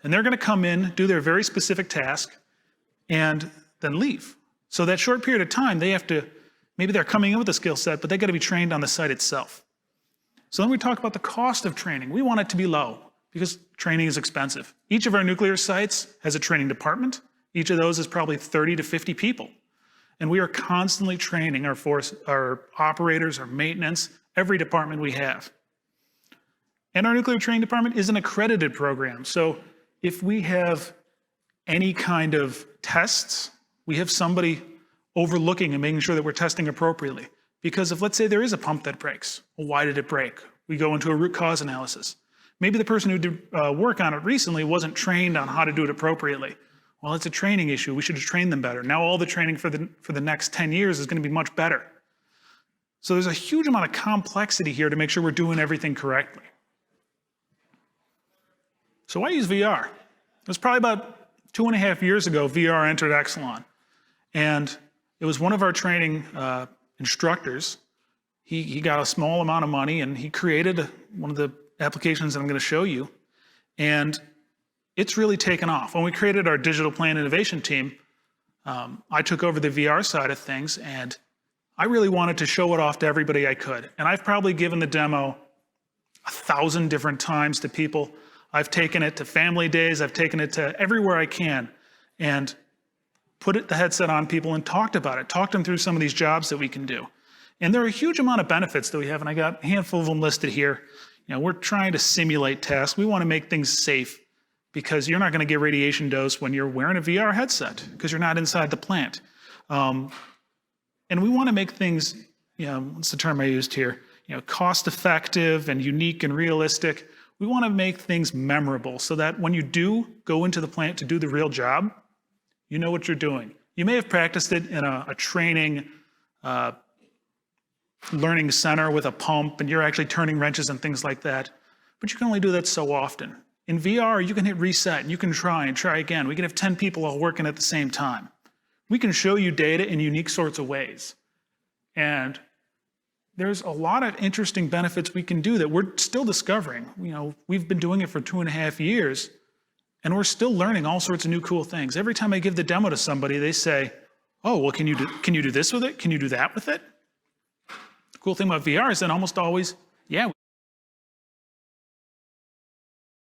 And they're going to come in, do their very specific task, and then leave. So that short period of time, they have to, maybe they're coming in with a skill set, but they got to be trained on the site itself. So then we talk about the cost of training. We want it to be low because training is expensive. Each of our nuclear sites has a training department. Each of those is probably 30 to 50 people. And we are constantly training our operators, our maintenance, every department we have. And our nuclear training department is an accredited program. So if we have any kind of tests, we have somebody overlooking and making sure that we're testing appropriately. Because if, let's say, there is a pump that breaks, well, why did it break? We go into a root cause analysis. Maybe the person who did work on it recently wasn't trained on how to do it appropriately. Well, it's a training issue. We should have trained them better. Now all the training for the next 10 years is going to be much better. So there's a huge amount of complexity here to make sure we're doing everything correctly. So why use VR? It was probably about 2.5 years ago, VR entered Exelon. And it was one of our training instructors. He got a small amount of money and he created one of the applications that I'm going to show you. And it's really taken off. When we created our digital plant innovation team, I took over the VR side of things and I really wanted to show it off to everybody I could. And I've probably given the demo 1,000 different times to people. I've taken it to family days. I've taken it to everywhere I can and put the headset on people and talked about it, talked them through some of these jobs that we can do. And there are a huge amount of benefits that we have, and I got a handful of them listed here. You know, we're trying to simulate tasks. We want to make things safe because you're not going to get radiation dose when you're wearing a VR headset because you're not inside the plant. And we want to make things, you know, what's the term I used here? You know, cost effective and unique and realistic. We want to make things memorable so that when you do go into the plant to do the real job, you know what you're doing. You may have practiced it in a training learning center with a pump and you're actually turning wrenches and things like that, but you can only do that so often. In VR, you can hit reset and you can try and try again. We can have 10 people all working at the same time. We can show you data in unique sorts of ways. And there's a lot of interesting benefits we can do that we're still discovering. You know, we've been doing it for 2.5 years and we're still learning all sorts of new cool things. Every time I give the demo to somebody, they say, oh, well, can you do this with it? Can you do that with it? The cool thing about VR is that almost always